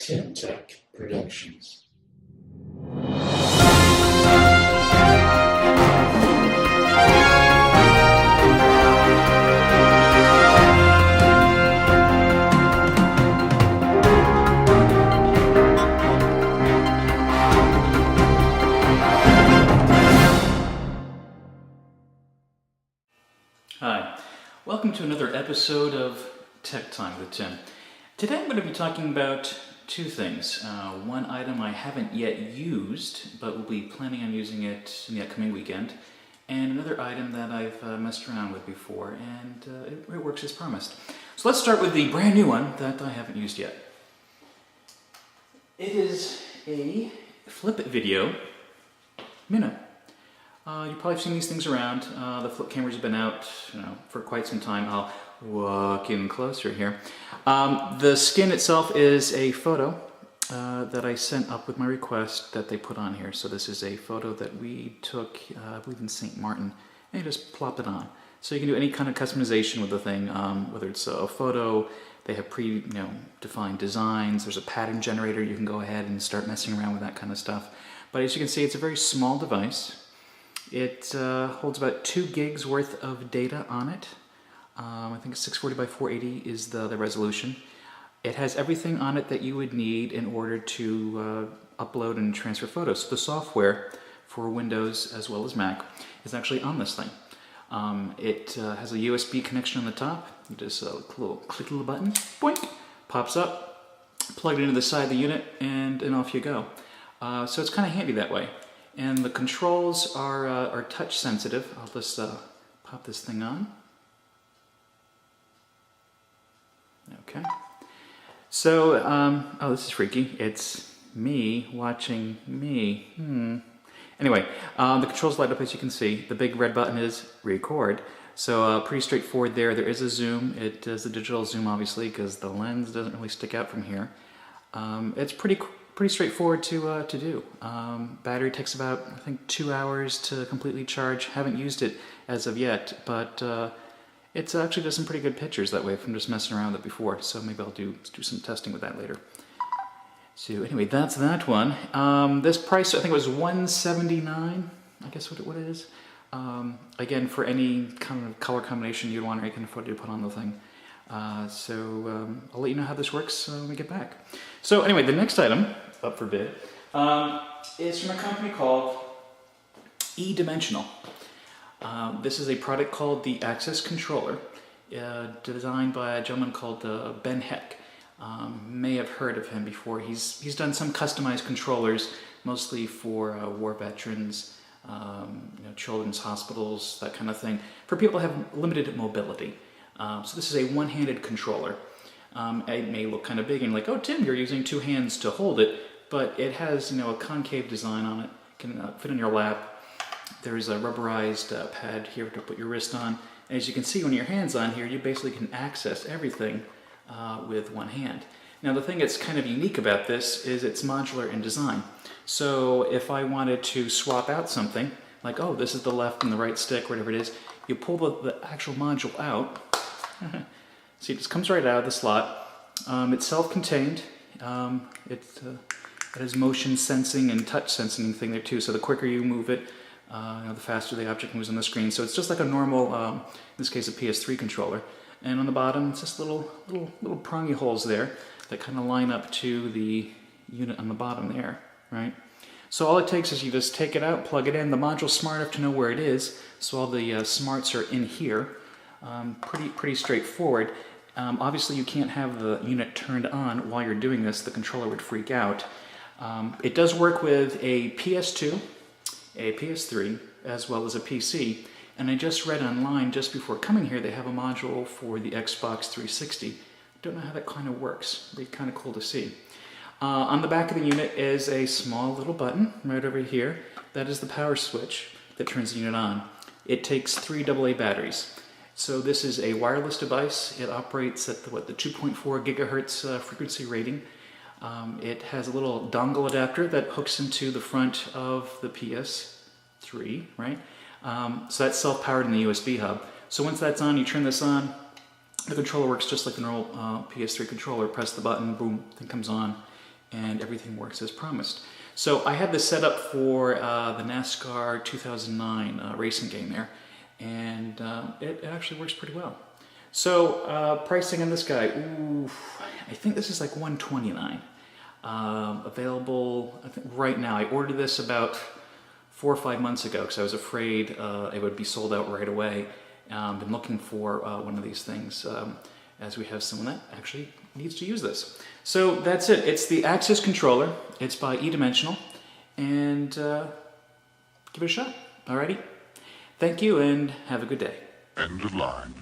Tim Tech Productions. Hi, welcome to another episode of Tech Time with Tim. Today I'm going to be talking about two things. One item I haven't yet used, but will be planning on using it in the upcoming weekend, and another item that I've messed around with before, and it works as promised. So let's start with the brand new one that I haven't used yet. It is a Flip Mino. You've probably seen these things around. The flip cameras have been out, for quite some time. I'll walk in closer here. The skin itself is a photo that I sent up with my request that they put on here. So this is a photo that we took, I believe in St. Martin, and you just plop it on. So you can do any kind of customization with the thing, whether it's a photo. They have defined designs. There's a pattern generator. You can go ahead and start messing around with that kind of stuff. But as you can see, it's a very small device. It holds about 2 gigs worth of data on it. I think 640 by 480 is the resolution. It has everything on it that you would need in order to upload and transfer photos. So the software for Windows as well as Mac is actually on this thing. It has a USB connection on the top. You just click a little button, boink, pops up, plug it into the side of the unit, and off you go. So it's kind of handy that way. And the controls are touch sensitive. I'll just pop this thing on. Okay. So, oh, this is freaky. It's me watching me. Anyway, the controls light up as you can see. The big red button is record. So pretty straightforward there. There is a zoom. It does a digital zoom obviously because the lens doesn't really stick out from here. It's pretty straightforward to do. Battery takes about, I think, 2 hours to completely charge. Haven't used it as of yet, but it actually does some pretty good pictures that way from just messing around with it before. So maybe I'll do some testing with that later. So anyway, that's that one. This price, I think it was $179. I guess what it is. Again, for any kind of color combination you'd want or you can afford to put on the thing. So I'll let you know how this works when we get back. So anyway, the next item up for bid is from a company called E-Dimensional. This is a product called the Access Controller, designed by a gentleman called Ben Heck. May have heard of him before. He's done some customized controllers, mostly for war veterans, children's hospitals, that kind of thing, for people who have limited mobility. So this is a one-handed controller. It may look kind of big and like, oh Tim, you're using 2 hands to hold it, but it has a concave design on it. It can fit in your lap. There's a rubberized pad here to put your wrist on. And as you can see, when your hand's on here, you basically can access everything with one hand. Now the thing that's kind of unique about this is it's modular in design. So if I wanted to swap out something, like, oh, this is the left and the right stick, whatever it is, you pull the actual module out. See, it just comes right out of the slot. It's self-contained. It has motion sensing and touch sensing thing there too. So the quicker you move it, the faster the object moves on the screen. So it's just like a normal, in this case, a PS3 controller. And on the bottom, it's just little prongy holes there that kind of line up to the unit on the bottom there, right? So all it takes is you just take it out, plug it in. The module's smart enough to know where it is, so all the smarts are in here. Pretty straightforward. Obviously you can't have the unit turned on while you're doing this. The controller would freak out. It does work with a PS2, a PS3, as well as a PC. And I just read online just before coming here they have a module for the Xbox 360. Don't know how that kind of works. It'd be kind of cool to see. On the back of the unit is a small little button right over here. That is the power switch that turns the unit on. It takes 3 AA batteries. So this is a wireless device. It operates at the 2.4 gigahertz frequency rating. It has a little dongle adapter that hooks into the front of the PS3, right? So that's self-powered in the USB hub. So once that's on, you turn this on, the controller works just like the normal PS3 controller. Press the button, boom, thing comes on. and everything works as promised. So I had this set up for the NASCAR 2009 racing game there, and it actually works pretty well. So pricing on this guy, ooh, I think this is like $129. Available, I think right now. I ordered this about 4 or 5 months ago because I was afraid it would be sold out right away. Been looking for one of these things as we have someone that actually needs to use this. So that's it. It's the Axis controller. It's by E-Dimensional, and give it a shot. Alrighty. Thank you and have a good day. End of line.